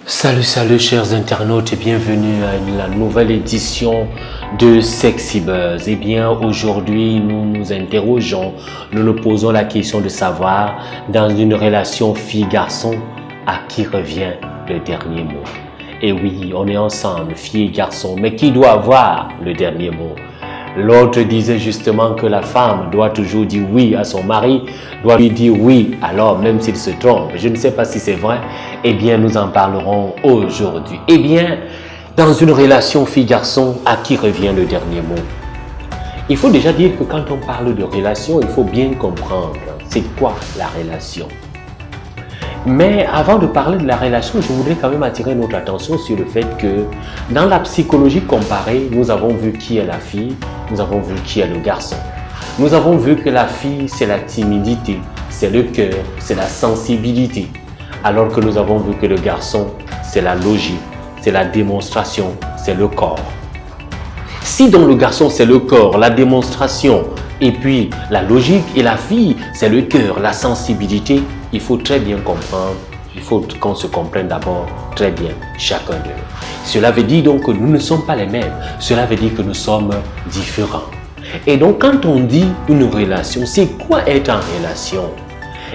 Salut chers internautes et bienvenue à la nouvelle édition de Sexy Buzz. Eh bien aujourd'hui nous nous interrogeons, nous nous posons la question de savoir dans une relation fille-garçon à qui revient le dernier mot. Et oui, on est ensemble, fille et garçon, mais qui doit avoir le dernier mot? L'autre disait justement que la femme doit toujours dire oui à son mari, doit lui dire oui alors même s'il se trompe. Je ne sais pas si c'est vrai. Eh bien, nous en parlerons aujourd'hui. Eh bien, dans une relation fille-garçon, à qui revient le dernier mot? Il faut déjà dire que quand on parle de relation, il faut bien comprendre c'est quoi la relation. Mais avant de parler de la relation, je voudrais quand même attirer notre attention sur le fait que dans la psychologie comparée, nous avons vu qui est la fille, nous avons vu qui est le garçon. Nous avons vu que la fille, c'est la timidité, c'est le cœur, c'est la sensibilité. Alors que nous avons vu que le garçon, c'est la logique, c'est la démonstration, c'est le corps. Si dans le garçon, c'est le corps, la démonstration, et puis la logique, et la fille, c'est le cœur, la sensibilité, il faut très bien comprendre, il faut qu'on se comprenne d'abord très bien chacun d'eux. Cela veut dire donc que nous ne sommes pas les mêmes, cela veut dire que nous sommes différents. Et donc quand on dit une relation, c'est quoi être en relation?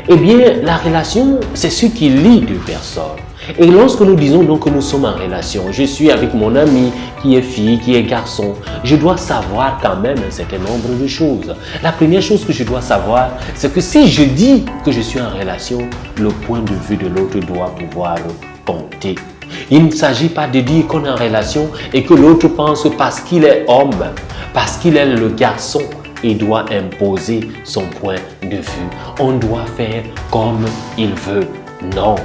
Eh bien, la relation, c'est ce qui lie deux personnes. Et lorsque nous disons donc que nous sommes en relation, je suis avec mon ami qui est fille, qui est garçon, je dois savoir quand même un certain nombre de choses. La première chose que je dois savoir, c'est que si je dis que je suis en relation, le point de vue de l'autre doit pouvoir compter. Il ne s'agit pas de dire qu'on est en relation et que l'autre pense parce qu'il est homme, parce qu'il est le garçon, il doit imposer son point de vue. On doit faire comme il veut. Non.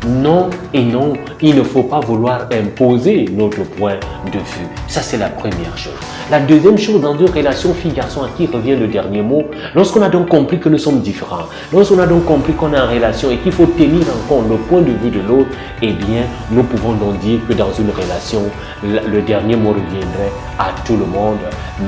Non et non, il ne faut pas vouloir imposer notre point de vue. Ça, c'est la première chose. La deuxième chose, dans une relation fille-garçon à qui revient le dernier mot, lorsqu'on a donc compris que nous sommes différents, lorsqu'on a donc compris qu'on est en relation et qu'il faut tenir en compte le point de vue de l'autre, eh bien, nous pouvons donc dire que dans une relation, le dernier mot reviendrait à tout le monde,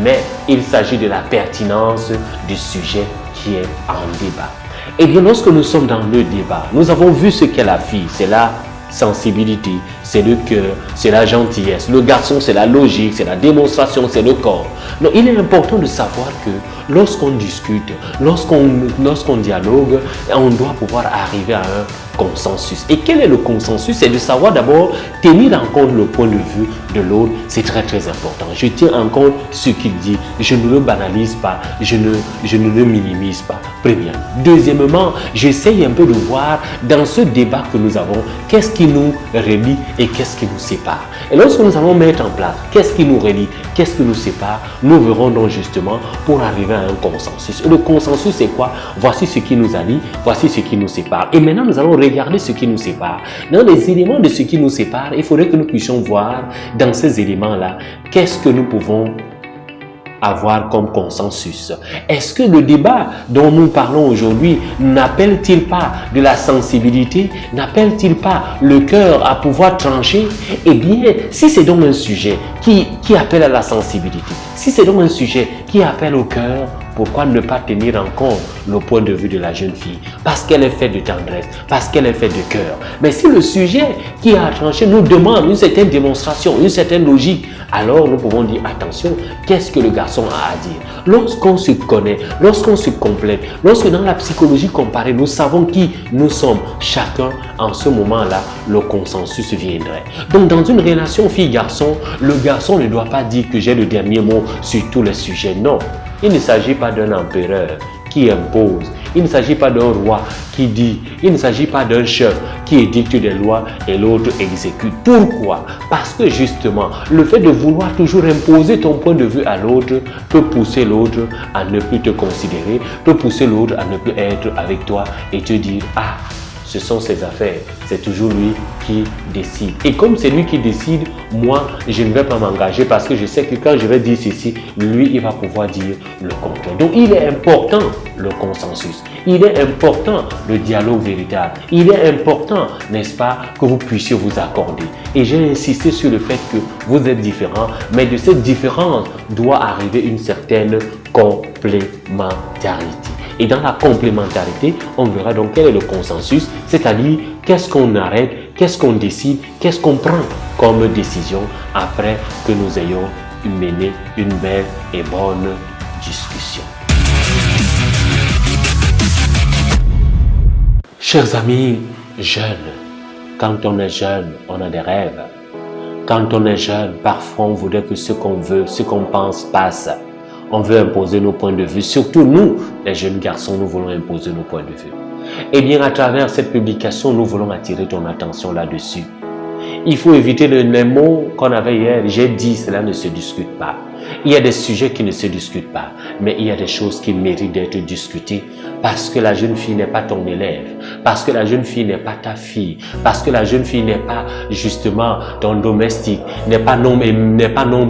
mais il s'agit de la pertinence du sujet qui est en débat. Eh bien, lorsque nous sommes dans le débat, nous avons vu ce qu'est la fille, c'est la sensibilité, c'est le cœur, c'est la gentillesse. Le garçon, c'est la logique, c'est la démonstration, c'est le corps. Donc, il est important de savoir que lorsqu'on discute, lorsqu'on dialogue, on doit pouvoir arriver à un consensus. Et quel est le consensus? C'est de savoir d'abord tenir en compte le point de vue de l'autre. C'est très important. Je tiens en compte ce qu'il dit. Je ne le banalise pas. Je ne le minimise pas. Premièrement. Deuxièmement, j'essaye un peu de voir dans ce débat que nous avons, qu'est-ce qui nous relie et qu'est-ce qui nous sépare. Et lorsque nous allons mettre en place qu'est-ce qui nous relie, qu'est-ce qui nous sépare, nous verrons donc justement pour arriver à un consensus. Et le consensus, c'est quoi? Voici ce qui nous allie, voici ce qui nous sépare. Et maintenant, nous allons regarder ce qui nous sépare. Dans les éléments de ce qui nous sépare, il faudrait que nous puissions voir dans ces éléments-là, qu'est-ce que nous pouvons avoir comme consensus. Est-ce que le débat dont nous parlons aujourd'hui n'appelle-t-il pas de la sensibilité? N'appelle-t-il pas le cœur à pouvoir trancher? Eh bien, si c'est donc un sujet qui appelle à la sensibilité, si c'est donc un sujet qui appelle au cœur, pourquoi ne pas tenir en compte le point de vue de la jeune fille? Parce qu'elle est faite de tendresse, parce qu'elle est faite de cœur. Mais si le sujet qui a tranché nous demande une certaine démonstration, une certaine logique, alors nous pouvons dire attention, qu'est-ce que le garçon a à dire? Lorsqu'on se connaît, lorsqu'on se complète, lorsque dans la psychologie comparée, nous savons qui nous sommes, chacun, en ce moment-là, le consensus viendrait. Donc dans une relation fille-garçon, le garçon ne doit pas dire que j'ai le dernier mot sur tous les sujets. Non. Il ne s'agit pas d'un empereur qui impose, il ne s'agit pas d'un roi qui dit, il ne s'agit pas d'un chef qui édicte des lois et l'autre exécute. Pourquoi? Parce que justement, le fait de vouloir toujours imposer ton point de vue à l'autre peut pousser l'autre à ne plus te considérer, peut pousser l'autre à ne plus être avec toi et te dire « Ah, ce sont ses affaires, c'est toujours lui qui décide. » Et comme c'est lui qui décide, moi, je ne vais pas m'engager parce que je sais que quand je vais dire ceci, lui, il va pouvoir dire le contraire. Donc, il est important le consensus. Il est important le dialogue véritable. Il est important, n'est-ce pas, que vous puissiez vous accorder. Et j'ai insisté sur le fait que vous êtes différents, mais de cette différence doit arriver une certaine complémentarité. Et dans la complémentarité, on verra donc quel est le consensus, c'est-à-dire qu'est-ce qu'on arrête, qu'est-ce qu'on décide, qu'est-ce qu'on prend comme décision après que nous ayons mené une belle et bonne discussion. Chers amis jeunes, quand on est jeune, on a des rêves. Quand on est jeune, parfois on voudrait que ce qu'on veut, ce qu'on pense passe. On veut imposer nos points de vue. Surtout nous, les jeunes garçons, nous voulons imposer nos points de vue. Eh bien, à travers cette publication, nous voulons attirer ton attention là-dessus. Il faut éviter les mots qu'on avait hier. J'ai dit, cela ne se discute pas. Il y a des sujets qui ne se discutent pas, mais il y a des choses qui méritent d'être discutées parce que la jeune fille n'est pas ton élève, parce que la jeune fille n'est pas ta fille, parce que la jeune fille n'est pas justement ton domestique, n'est pas non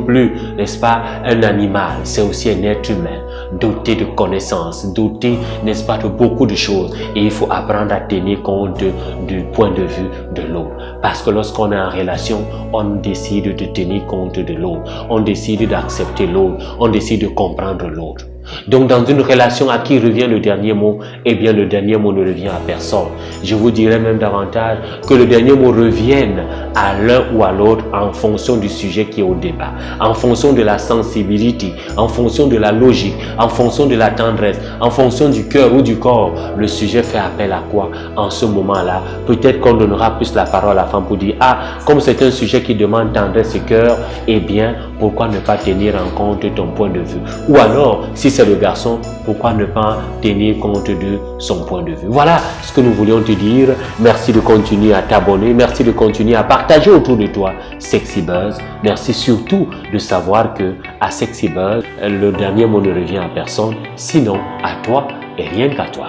plus, n'est-ce pas, un animal. C'est aussi un être humain doté de connaissances, doté, n'est-ce pas, de beaucoup de choses. Et il faut apprendre à tenir compte du point de vue de l'autre. Parce que lorsqu'on est en relation, on décide de tenir compte de l'autre, on décide d'accepter l'autre, on décide de comprendre l'autre. Donc dans une relation, à qui revient le dernier mot? Eh bien le dernier mot ne revient à personne. Je vous dirais même davantage que le dernier mot revienne à l'un ou à l'autre en fonction du sujet qui est au débat, en fonction de la sensibilité, en fonction de la logique, en fonction de la tendresse, en fonction du cœur ou du corps. Le sujet fait appel à quoi en ce moment-là? Peut-être qu'on donnera plus la parole à la femme pour dire, ah, comme c'est un sujet qui demande tendresse et cœur, eh bien pourquoi ne pas tenir en compte ton point de vue? Ou alors, si c'est le garçon, pourquoi ne pas tenir compte de son point de vue? Voilà ce que nous voulions te dire. Merci de continuer à t'abonner. Merci de continuer à partager autour de toi Sexy Buzz. Merci surtout de savoir que à Sexy Buzz, le dernier mot ne revient à personne, sinon à toi et rien qu'à toi.